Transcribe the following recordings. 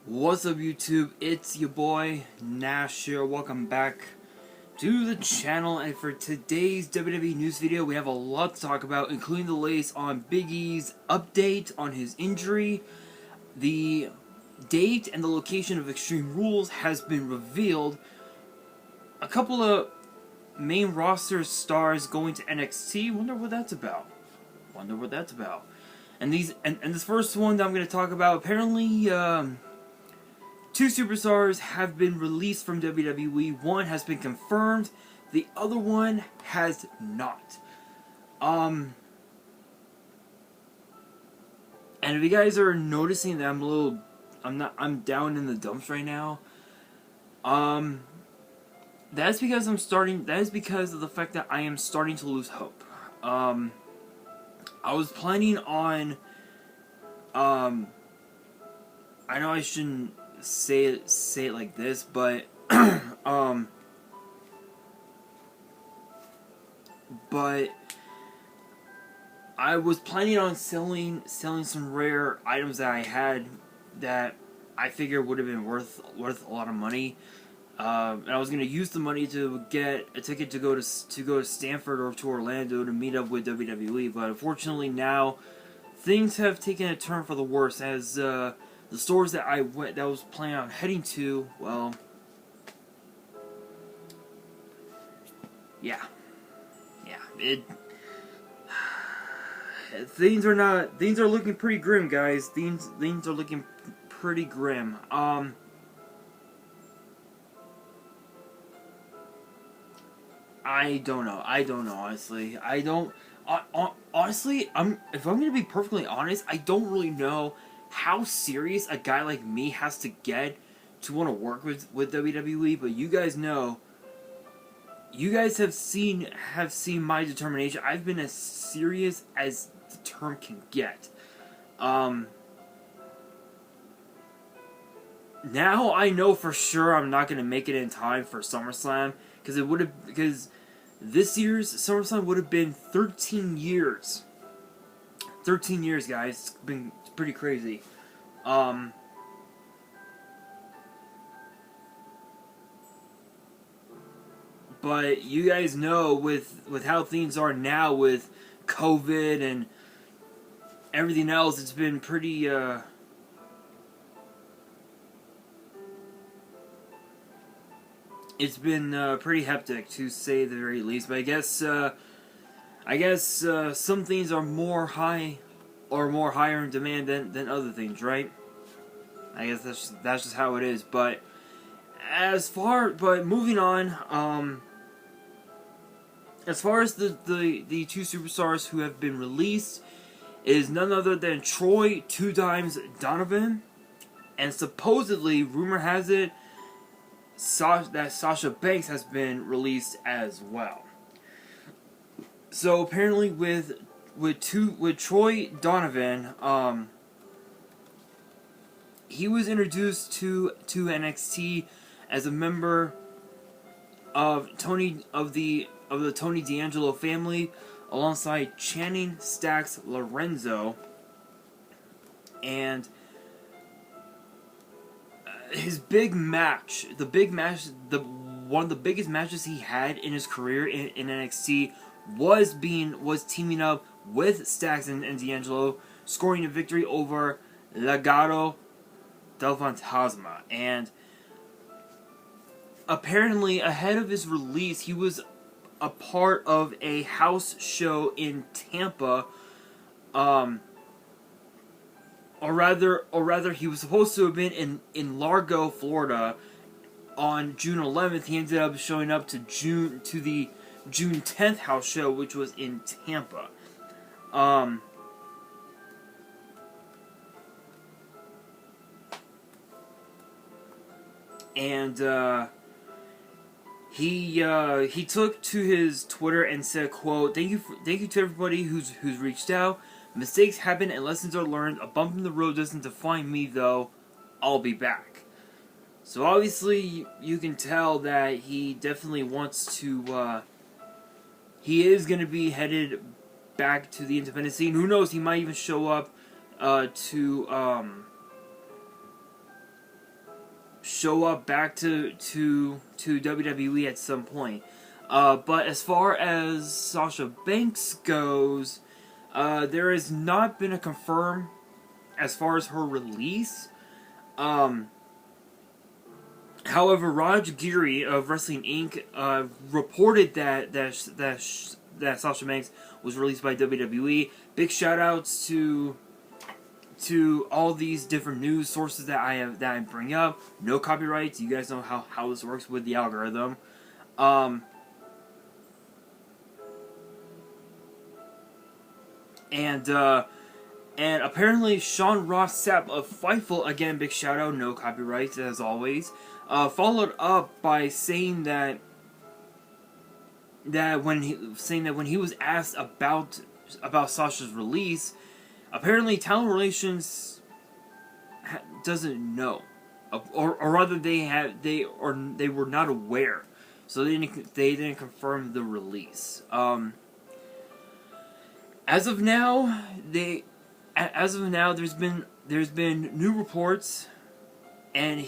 What's up, YouTube? It's your boy Nash here. Welcome back to the channel, and for today's WWE news video we have a lot to talk about, including the latest on Big E's update on his injury. The date and the location of Extreme Rules has been revealed. A couple of main roster stars going to NXT. Wonder what that's about. And this first one that I'm going to talk about, apparently two superstars have been released from WWE. One has been confirmed. The other one has not. And if you guys are noticing that I'm down in the dumps right now, that's because of the fact that I am starting to lose hope. I was planning on, I know I shouldn't say it like this, but but I was planning on selling some rare items that I had that I figured would have been worth a lot of money. And I was gonna use the money to get a ticket to go to Stanford or to Orlando to meet up with WWE. But unfortunately now things have taken a turn for the worse, as the stores that I was planning on heading to, well, things are looking pretty grim, guys. Things are looking pretty grim. I don't know, honestly. Honestly, if I'm gonna be perfectly honest, I don't really know how serious a guy like me has to get to want to work with WWE, but you guys know, you guys have seen my determination. I've been as serious as the term can get. Now I know for sure I'm not gonna make it in time for SummerSlam, because this year's SummerSlam would have been 13 years. 13 years, guys. It's been pretty crazy. But you guys know, with how things are now with COVID and everything else, it's been pretty pretty hectic, to say the very least. But I guess some things are more higher in demand than other things, right? I guess that's just how it is. But moving on, as far as the two superstars who have been released, is none other than Troy 2 times Donovan, and supposedly, rumor has it, that Sasha Banks has been released as well. So apparently, with Troy Donovan, he was introduced to NXT as a member of the Tony D'Angelo family, alongside Channing Stacks Lorenzo, and his one of the biggest matches he had in his career in NXT was teaming up with Stacks and D'Angelo, scoring a victory over Legado del Fantasma. And apparently, ahead of his release, he was a part of a house show in Tampa, or rather, he was supposed to have been in Largo, Florida, on June 11th. He ended up showing up to the June 10th house show, which was in Tampa. He took to his Twitter and said, quote, thank you to everybody who's reached out. Mistakes happen and lessons are learned. A bump in the road doesn't define me, though. I'll be back. So obviously you can tell that he definitely wants to, he is going to be headed back to the independent scene. Who knows, he might even show up to show up back to WWE at some point. But as far as Sasha Banks goes, there has not been a confirm as far as her release. However, Raj Giri of Wrestling Inc. Reported that Sasha Banks was released by WWE. Big shout outs to all these different news sources that I bring up. No copyrights. You guys know how this works with the algorithm. And apparently Sean Ross Sapp of Fightful, again, big shout out, no copyrights as always, followed up by saying that when he was asked about Sasha's release, apparently Talent Relations doesn't know, or rather they were not aware, so they didn't confirm the release. As of now, there's been new reports, and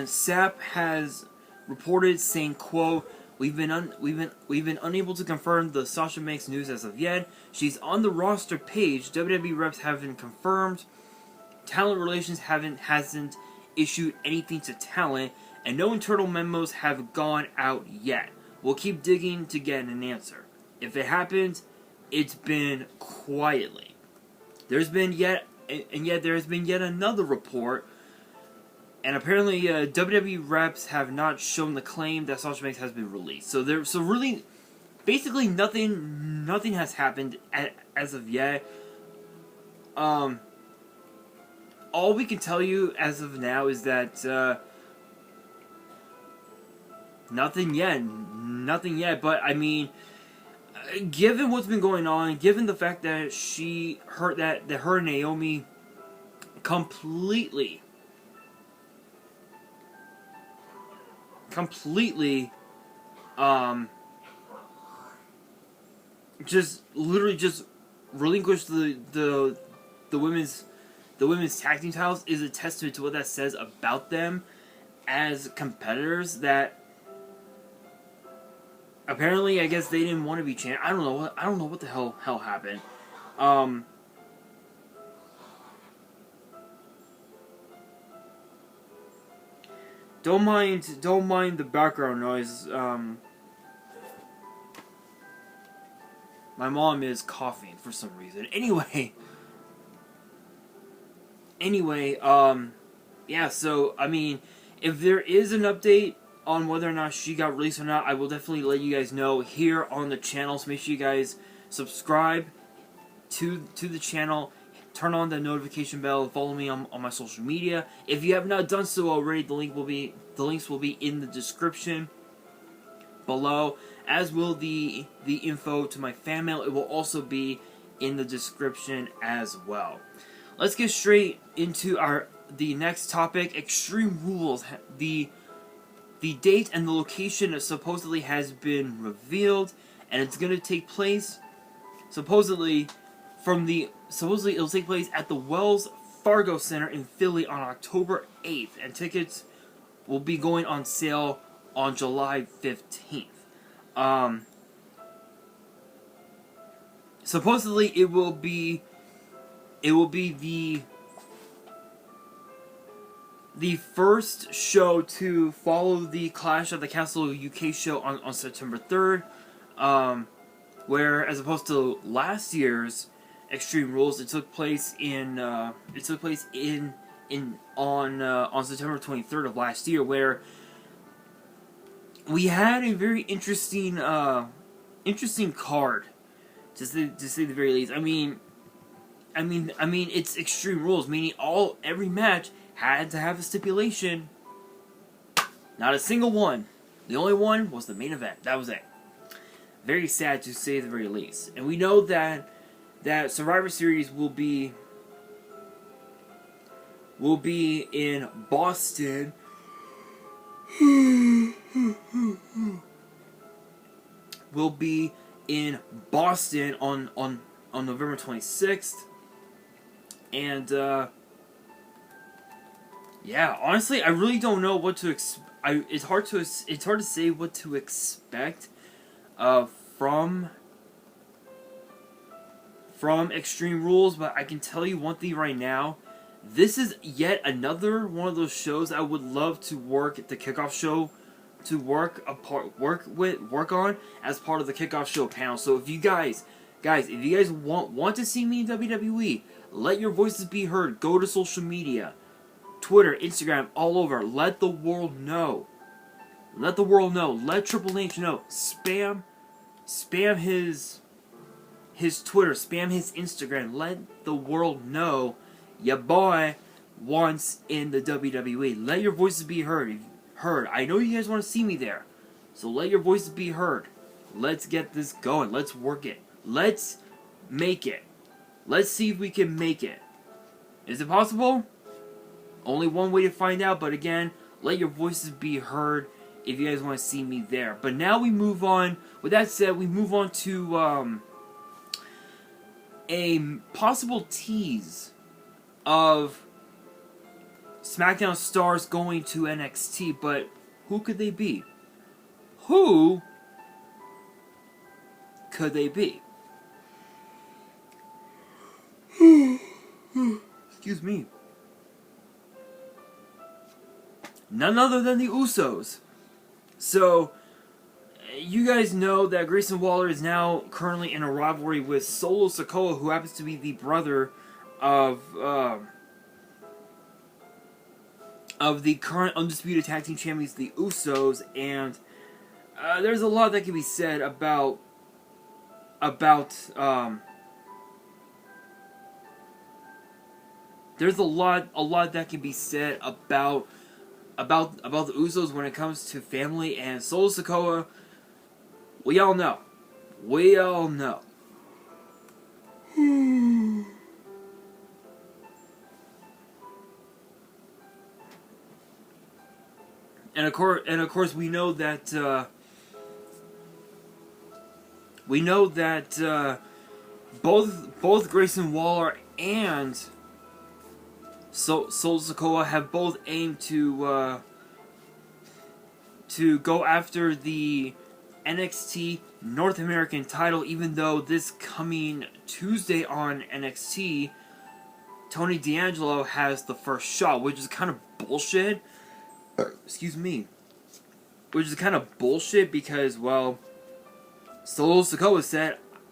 Sapp has reported saying, quote, We've been unable to confirm the Sasha Banks news as of yet. She's on the roster page. WWE reps haven't confirmed. Talent Relations hasn't issued anything to Talent, and no internal memos have gone out yet. We'll keep digging to get an answer. If it happens, it's been quietly. There has been yet another report. And apparently, WWE reps have not shown the claim that Sasha Banks has been released. So really, basically nothing has happened as of yet. All we can tell you as of now is that nothing yet. But I mean, given what's been going on, given the fact that her and Naomi completely just relinquished the women's tag team titles is a testament to what that says about them as competitors, that apparently, I guess they didn't want to be champion. I don't know what the hell happened. Don't mind the background noise. My mom is coughing for some reason. Anyway, yeah, so, I mean, if there is an update on whether or not she got released or not, I will definitely let you guys know here on the channel. So make sure you guys subscribe to the channel, turn on the notification bell, and follow me on my social media. If you have not done so already, the links will be in the description below, as will the info to my fan mail. It will also be in the description as well. Let's get straight into the next topic. Extreme Rules. The date and the location supposedly has been revealed, and it's going to take place supposedly it'll take place at the Wells Fargo Center in Philly on October 8th, and tickets will be going on sale on July 15th. Supposedly it will be the first show to follow the Clash at the Castle UK show on September 3rd, where, as opposed to last year's Extreme Rules, it took place on September 23rd of last year, where we had a very interesting card, to say the very least. I mean, it's Extreme Rules, meaning every match had to have a stipulation. Not a single one. The only one was the main event. That was it. Very sad, to say the very least. And we know that Survivor Series will be in Boston. Will be in Boston on November 26th. And Yeah, honestly, I really don't know what to it's hard to say what to expect from Extreme Rules, but I can tell you one thing right now. This is yet another one of those shows I would love to work at the kickoff show to work on as part of the kickoff show panel. So if you guys want to see me in WWE, let your voices be heard. Go to social media, Twitter, Instagram, all over. Let the world know. Let the world know. Let Triple H know. Spam his Twitter, spam his Instagram. Let the world know your boy wants in the WWE. Let your voices be heard. I know you guys want to see me there, so let your voices be heard. Let's get this going. Let's work it. Let's make it. Let's see if we can make it. Is it possible? Only one way to find out, but again, let your voices be heard if you guys want to see me there. But now we move on. With that said, we move on to a possible tease of SmackDown stars going to NXT, but who could they be? Who could they be? Excuse me. None other than the Usos. So, you guys know that Grayson Waller is now currently in a rivalry with Solo Sikoa, who happens to be the brother of the current undisputed tag team champions, the Usos, and there's a lot that can be said about there's a lot that can be said about the Usos when it comes to family, and Solo Sikoa. We all know. And of course, we know that both Grayson Waller and Solo Sikoa have both aimed to go after the NXT North American title, even though this coming Tuesday on NXT, Tony D'Angelo has the first shot, which is kind of bullshit. Excuse me. Which is kind of bullshit because, well, Solo Sikoa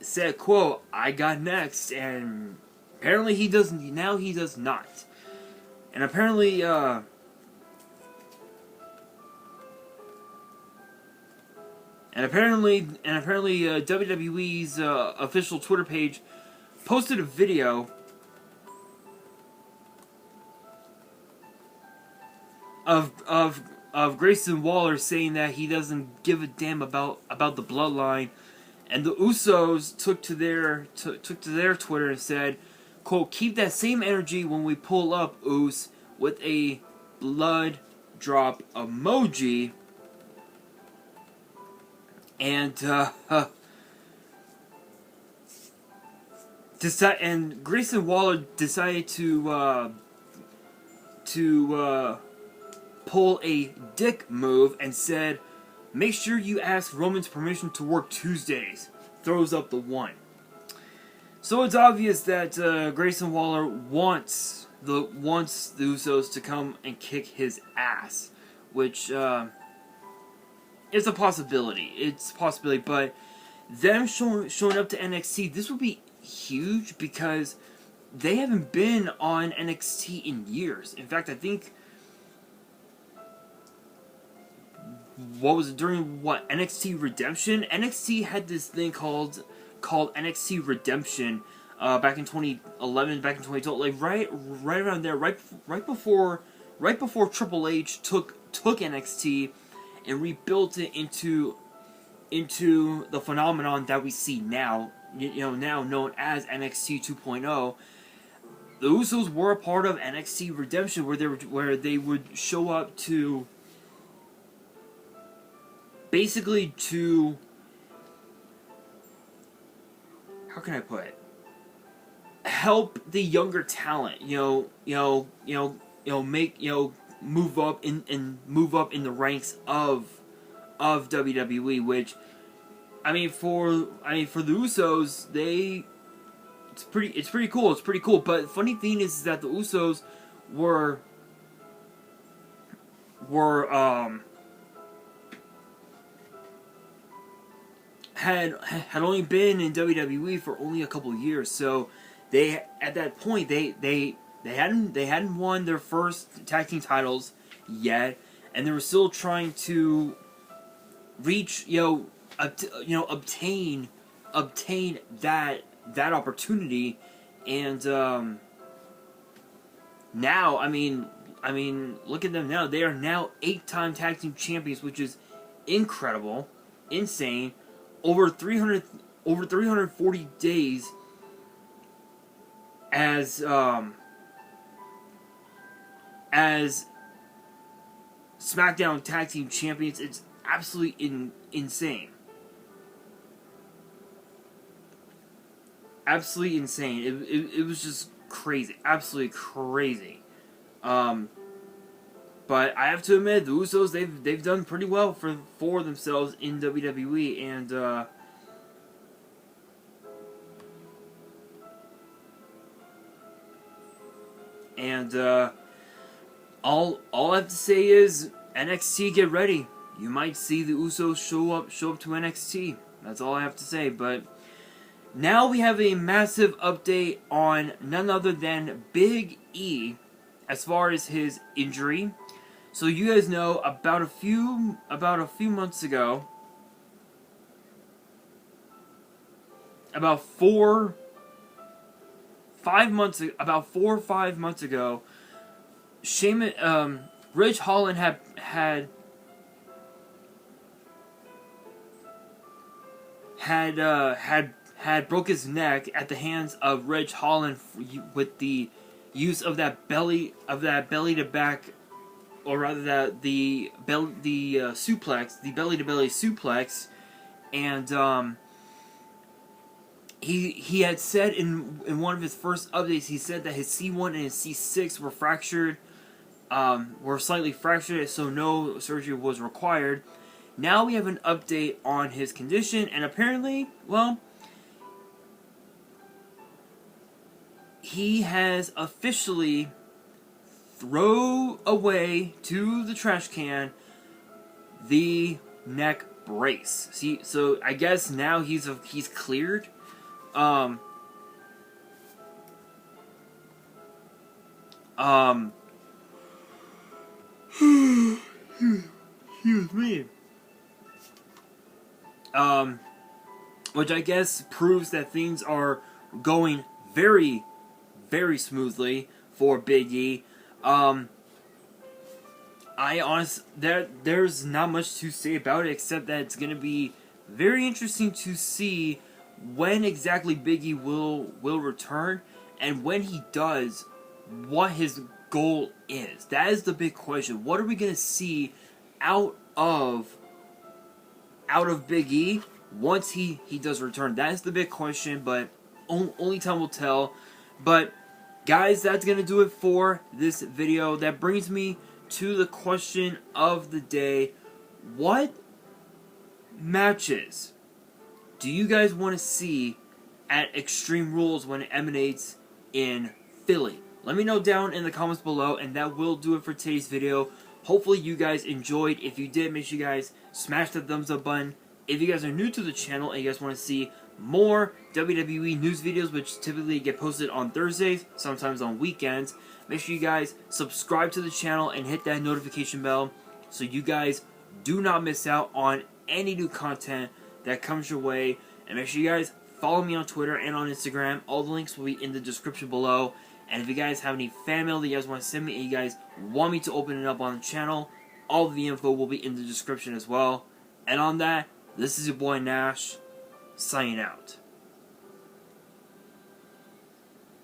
said, quote, "I got next," and apparently he doesn't. Now he does not. And apparently, WWE's official Twitter page posted a video of Grayson Waller saying that he doesn't give a damn about the bloodline, and the Usos took to their Twitter and said, quote, "Keep that same energy when we pull up, Us," with a blood drop emoji. And Grayson Waller decided to pull a dick move and said, "Make sure you ask Roman's permission to work Tuesdays." Throws up the one. So it's obvious that Grayson Waller wants the Usos to come and kick his ass, which is a possibility. It's a possibility, but them showing up to NXT, this would be huge because they haven't been on NXT in years. In fact, I think during NXT Redemption? NXT had this thing called NXT Redemption back in 2011, back in 2012, like right around there, right before Triple H took NXT and rebuilt it into the phenomenon that we see now, now known as NXT 2.0. The Usos were a part of NXT Redemption, where they would show up to basically to, how can I put it, help the younger talent, move up in the ranks of WWE. Which for the Usos, it's pretty cool. It's pretty cool. But the funny thing is that the Usos had only been in WWE for only a couple of years, so at that point they hadn't won their first tag team titles yet, and they were still trying to reach obtain that opportunity, and now look at them now. They are now 8-time tag team champions, which is incredible, insane. Over 340 days as SmackDown tag team champions. It's absolutely insane. Absolutely insane. It was just crazy. Absolutely crazy. But I have to admit, the Usos, they've done pretty well for themselves in WWE, and all I have to say is, NXT, get ready. You might see the Usos show up to NXT. That's all I have to say. But now we have a massive update on none other than Big E, as far as his injury. So you guys know about a few months ago, about 4 or 5 months ago, Ridge Holland had broke his neck at the hands of Ridge Holland with the use of that belly to back, or rather the suplex, the belly to belly suplex, and he had said in one of his first updates, he said that his C1 and his C6 were fractured, were slightly fractured, so no surgery was required. Now we have an update on his condition, and apparently, well, he has officially throw away to the trash can the neck brace. See, so I guess now he's cleared. Excuse me. Which I guess proves that things are going very, very smoothly for Big E. There's not much to say about it, except that it's gonna be very interesting to see when exactly Big E will return, and when he does, what his goal is. That is the big question. What are we gonna see out of Big E once he does return? That is the big question, but only time will tell. But guys, that's going to do it for this video. That brings me to the question of the day. What matches do you guys want to see at Extreme Rules when it emanates in Philly? Let me know down in the comments below, and that will do it for today's video. Hopefully you guys enjoyed. If you did, make sure you guys smash the thumbs up button. If you guys are new to the channel and you guys want to see more WWE news videos, which typically get posted on Thursdays, sometimes on weekends, make sure you guys subscribe to the channel and hit that notification bell so you guys do not miss out on any new content that comes your way. And make sure you guys follow me on Twitter and on Instagram. All the links will be in the description below. And if you guys have any fan mail that you guys want to send me and you guys want me to open it up on the channel, all of the info will be in the description as well. And on that, this is your boy Nash, signing out.